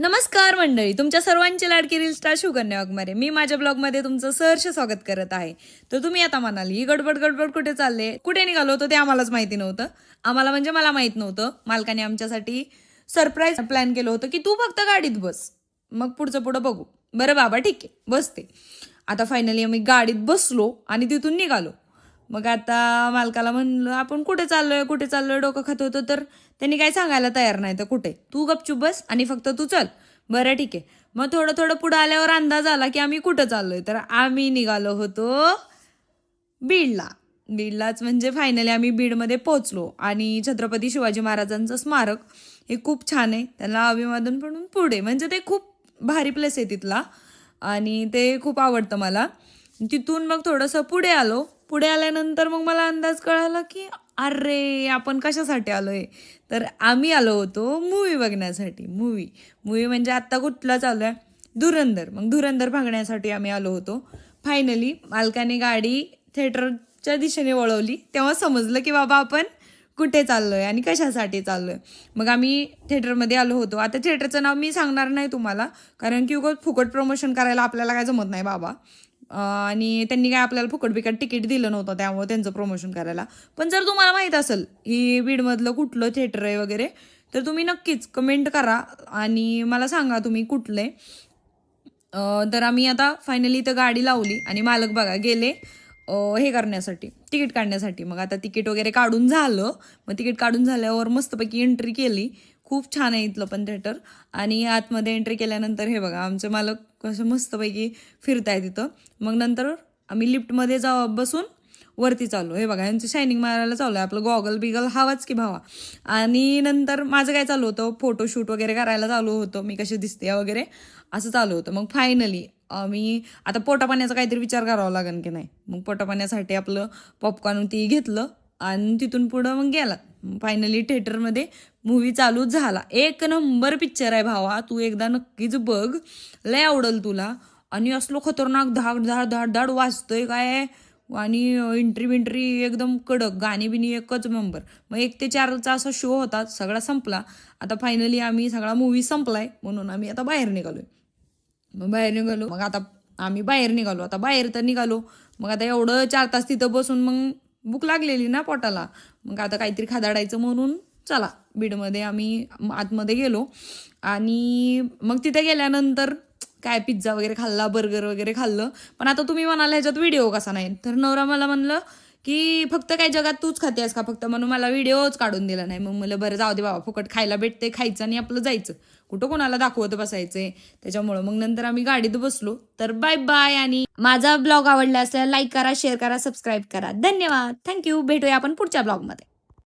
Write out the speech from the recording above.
नमस्कार मंडळी, तुमच्या सर्वांची लाडकी रील स्टार शिवकन्या वाघमारे. मी माझ्या ब्लॉगमध्ये तुमचं सहर्ष स्वागत करत आहे. तर तुम्ही आता म्हणाल ही गडबड गडबड कुठे चालले, कुठे निघालो होतो ते आम्हालाच माहिती नव्हतं. आम्हाला म्हणजे मला माहित नव्हतं. मालकाने आमच्यासाठी सरप्राईज प्लॅन केलं होतं की तू फक्त गाडीत बस, मग पुढचं पुढं बघू. बरं बाबा ठीक आहे बसते. आता फायनली आम्ही गाडीत बसलो आणि तिथून निघालो. मग आता मालकाला म्हणलं आपण कुठे चाललोय डोकं खात होतं. तर त्यांनी काय सांगायला तयार नाही. तर कुठे, तू गपचूप बस आणि फक्त तू चल. बरं ठीक आहे. मग थोडं थोडं पुढं आल्यावर अंदाज आला की आम्ही कुठं चाललोय. तर आम्ही निघालो होतो बीडला. बीडलाच म्हणजे फायनली आम्ही बीडमध्ये पोहोचलो. आणि छत्रपती शिवाजी महाराजांचं स्मारक हे खूप छान आहे. त्याला अभिवादन म्हणून पुढे म्हणजे ते खूप भारी प्लेस आहे तिथला आणि ते खूप आवडतं मला. तिथून मग थोडंसं पुढे आलो. पुढे आल्यानंतर मग मला अंदाज कळाला की अरे आपण कशासाठी आलोय. तर आम्ही आलो होतो मूवी बघण्यासाठी. मूवी म्हणजे आत्ता कुठला चालू आहे, धुरंधर. मग धुरंधर बघण्यासाठी आम्ही आलो होतो. फायनली मालकाने गाडी थिएटरच्या दिशेने वळवली तेव्हा समजलं की बाबा आपण कुठे चाललोय आणि कशासाठी चाललोय. मग आम्ही थिएटरमध्ये आलो होतो. आता थिएटरचं नाव मी सांगणार नाही तुम्हाला, कारण की उगाच फुकट प्रमोशन करायला आपल्याला काय जमत नाही बाबा. आणि त्यांनी काय आपल्याला फुकट बिकट तिकीट दिलं नव्हतं, त्यामुळे त्यांचं प्रमोशन करायला. पण जर तुम्हाला माहीत असेल ही बीडमधलं कुठलं थिएटर आहे वगैरे, तर तुम्ही नक्कीच कमेंट करा आणि मला सांगा तुम्ही कुठले. तर आम्ही आता फायनली इथं गाडी लावली आणि मालक बघा गेले हे करण्यासाठी, तिकीट काढण्यासाठी. मग आता तिकीट वगैरे काढून झालं. मग तिकीट काढून झाल्यावर मस्तपैकी एंट्री केली. खूप छान आहे इथलं पण थिएटर. आणि आतमध्ये एंट्री केल्यानंतर हे बघा आमचे मालक कसं मस्तपैकी फिरताय तिथं. मग नंतर आम्ही लिफ्टमध्ये बसून वरती चाललो. हे बघा यांचं शायनिंग मारायला चालू आहे, आपलं गॉगल बिगल हवाच की भावा. आणि नंतर माझं काय चालू होतं, फोटोशूट वगैरे करायला चालू होतं, मी कशी दिसते वगैरे असं चालू होतं. मग फायनली मी आता पोटापाण्याचा काहीतरी विचार करावा लागेल की नाही. मग पोटापाण्यासाठी आपलं पॉपकॉर्न ती घेतलं आणि तिथून पुढं मग गेला. फायनली थिएटरमध्ये मूवी चालू झाला. एक नंबर पिक्चर आहे भावा, तू एकदा नक्कीच बघ, लय आवडल तुला. आणि असलो खतरनाक धाड धाड धाड धाड वाजतोय काय, आणि एंट्री एकदम कडक, गाणी बिनी एकच नंबर. मग 1 ते 4चा असा शो होता, सगळा संपला. आता फायनली आम्ही सगळा मूवी संपलाय म्हणून आम्ही आता बाहेर निघालोय. मग आता आम्ही बाहेर निघालो. आता बाहेर तर निघालो, मग आता एवढं 4 तास तिथं बसून मग भूक लागलेली ना पोटाला. मग आता काहीतरी खादाडायचं म्हणून चला बीडमध्ये आम्ही आतमध्ये गेलो. आणि मग तिथे गेल्यानंतर काय पिझ्झा वगैरे खाल्ला, बर्गर वगैरे खाल्लं. पण आता तुम्ही म्हणाल ह्याच्यात व्हिडिओ कसा नाही, तर नवरा मला म्हणलं की फक्त काय जगात तूच खातेस का फक्त, म्हणून मला व्हिडिओच काढून दिला नाही. मग मला बरं जाऊ दे बाबा, फुकट खायला भेटते, खायचं आणि आपलं जायचं, कुठं कोणाला दाखवत बसायचंय. त्याच्यामुळं मग नंतर आम्ही गाडीत बसलो. तर बाय बाय. आणि माझा ब्लॉग आवडला असेल लाईक करा, शेअर करा, सबस्क्राईब करा. धन्यवाद, थँक्यू. भेटूया आपण पुढच्या ब्लॉगमध्ये.